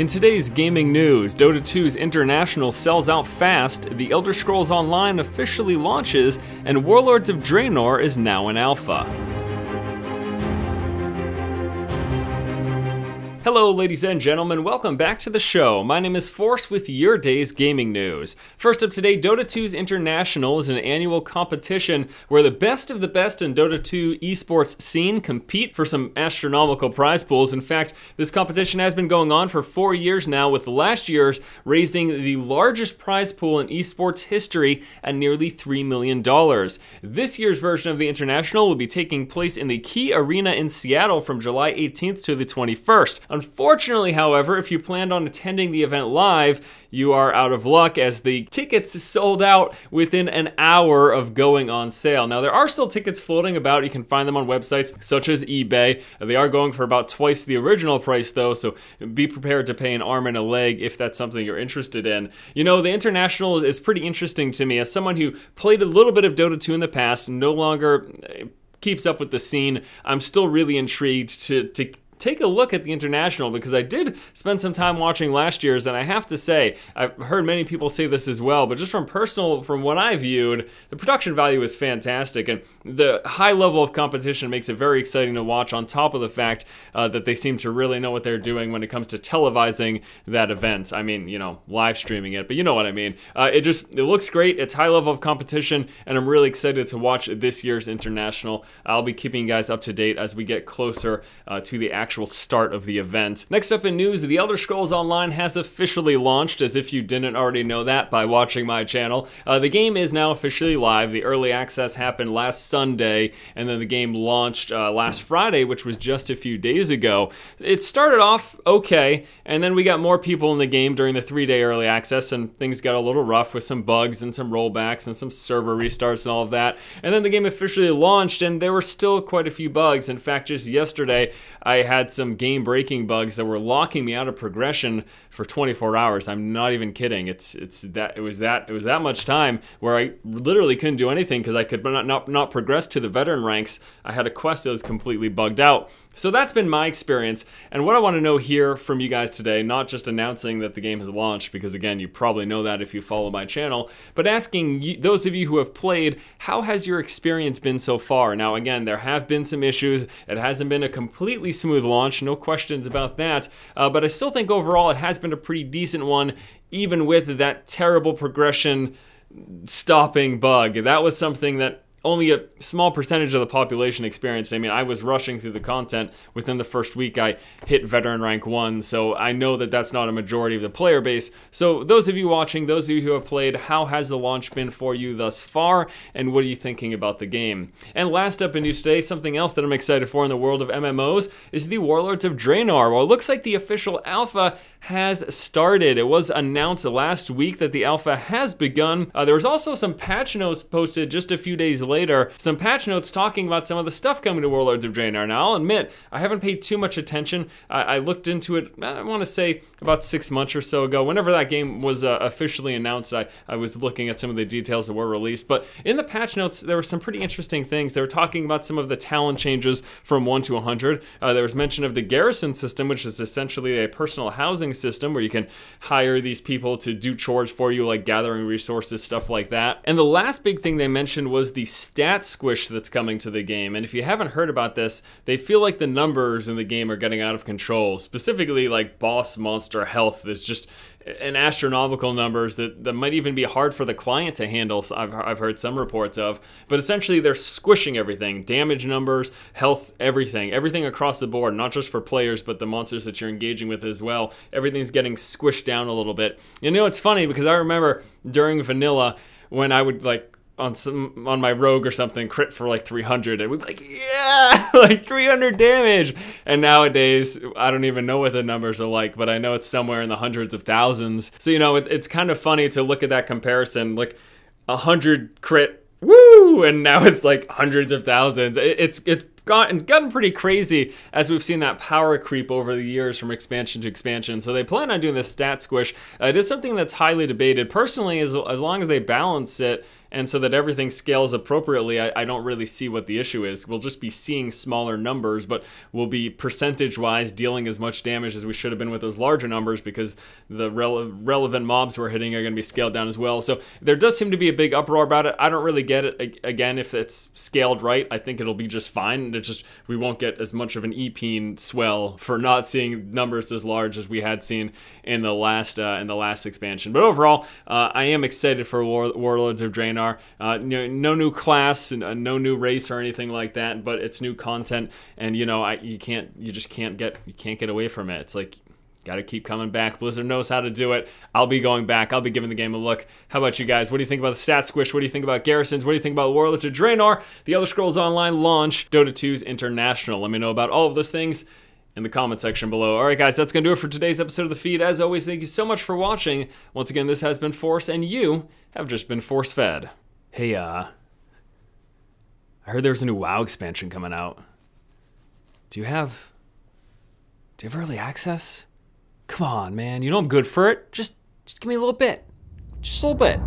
In today's gaming news, Dota 2's International sells out fast, The Elder Scrolls Online officially launches, and Warlords of Draenor is now in alpha. Hello ladies and gentlemen, welcome back to the show. My name is Force with your day's gaming news. First up today, Dota 2's International is an annual competition where the best of the best in Dota 2 esports scene compete for some astronomical prize pools. In fact, this competition has been going on for 4 years now, with last year's raising the largest prize pool in esports history at nearly $3 million. This year's version of the International will be taking place in the Key Arena in Seattle from July 18th to the 21st. Unfortunately, however, if you planned on attending the event live, you are out of luck, as the tickets sold out within an hour of going on sale. Now, there are still tickets floating about. You can find them on websites such as eBay. They are going for about twice the original price though, so be prepared to pay an arm and a leg if that's something you're interested in. You know, the International is pretty interesting to me. As someone who played a little bit of Dota 2 in the past, no longer keeps up with the scene, I'm still really intrigued to take a look at the International, because I did spend some time watching last year's, and I have to say, I've heard many people say this as well, but just from what I viewed, the production value is fantastic, and the high level of competition makes it very exciting to watch, on top of the fact that they seem to really know what they're doing when it comes to televising that event. I mean, you know, live streaming it, but you know what I mean. It looks great, it's high level of competition, and I'm really excited to watch this year's International. I'll be keeping you guys up to date as we get closer to the actual start of the event. Next up in news, The Elder Scrolls Online has officially launched, as if you didn't already know that by watching my channel. The game is now officially live. The early access happened last Sunday, and then the game launched last Friday, which was just a few days ago. It started off okay, and then we got more people in the game during the 3-day early access, and things got a little rough with some bugs and some rollbacks and some server restarts and all of that. And then the game officially launched, and there were still quite a few bugs. In fact, just yesterday, I had some game-breaking bugs that were locking me out of progression for 24 hours. I'm not even kidding. It was that much time where I literally couldn't do anything because I could not progress to the veteran ranks. I had a quest that was completely bugged out. So that's been my experience, and what I want to know here from you guys today, not just announcing that the game has launched, because again, you probably know that if you follow my channel, but asking those of you who have played, how has your experience been so far? Now again, there have been some issues. It hasn't been a completely smooth launch, no questions about that, but I still think overall it has been a pretty decent one, even with that terrible progression stopping bug. That was something that only a small percentage of the population experienced. I mean, I was rushing through the content. Within the first week, I hit veteran rank 1, so I know that that's not a majority of the player base. So those of you watching, those of you who have played, how has the launch been for you thus far, and what are you thinking about the game? And last up in news today, something else that I'm excited for in the world of MMOs is the Warlords of Draenor. Well, it looks like the official alpha has started. It was announced last week that the alpha has begun. There was also some patch notes posted just a few days later, some patch notes talking about some of the stuff coming to Warlords of Draenor. Now, I'll admit, I haven't paid too much attention. I looked into it, I want to say, about 6 months or so ago. Whenever that game was officially announced, I was looking at some of the details that were released. But in the patch notes, there were some pretty interesting things. They were talking about some of the talent changes from 1 to 100. There was mention of the garrison system, which is essentially a personal housing system where you can hire these people to do chores for you, like gathering resources, stuff like that. And the last big thing they mentioned was the stat squish that's coming to the game. And if you haven't heard about this, they feel like the numbers in the game are getting out of control. Specifically, like boss monster health is just an astronomical numbers that might even be hard for the client to handle. So I've heard some reports of, but essentially they're squishing everything: damage numbers, health, everything across the board, not just for players, but the monsters that you're engaging with as well. Everything's getting squished down a little bit. You know, it's funny because I remember during vanilla when I would like on my rogue or something crit for like 300, and we'd be like, yeah, like 300 damage. And nowadays, I don't even know what the numbers are like, but I know it's somewhere in the hundreds of thousands. So, you know, it's kind of funny to look at that comparison, like 100 crit, woo, and now it's like hundreds of thousands. It's gotten pretty crazy as we've seen that power creep over the years from expansion to expansion. So they plan on doing this stat squish. It is something that's highly debated. Personally, as long as they balance it and so that everything scales appropriately, I don't really see what the issue is. We'll just be seeing smaller numbers, but we'll be percentage-wise dealing as much damage as we should have been with those larger numbers because the relevant mobs we're hitting are going to be scaled down as well. So there does seem to be a big uproar about it. I don't really get it. Again, if it's scaled right, I think it'll be just fine. We won't get as much of an EP swell for not seeing numbers as large as we had seen in the last expansion. But overall, I am excited for Warlords of Draenor. No new class, and no new race or anything like that, but it's new content, and you just can't get away from it. It's like, got to keep coming back. Blizzard knows how to do it. I'll be going back. I'll be giving the game a look. How about you guys? What do you think about the Stat Squish? What do you think about Garrisons? What do you think about Warlords of Draenor? The Elder Scrolls Online launch, Dota 2's International. Let me know about all of those things in the comment section below. All right, guys, that's going to do it for today's episode of the feed. As always, thank you so much for watching. Once again, this has been Force, and you have just been force-fed. Hey, I heard there's a new WoW expansion coming out. Do you have early access? Come on, man. You know I'm good for it. Just give me a little bit. Just a little bit.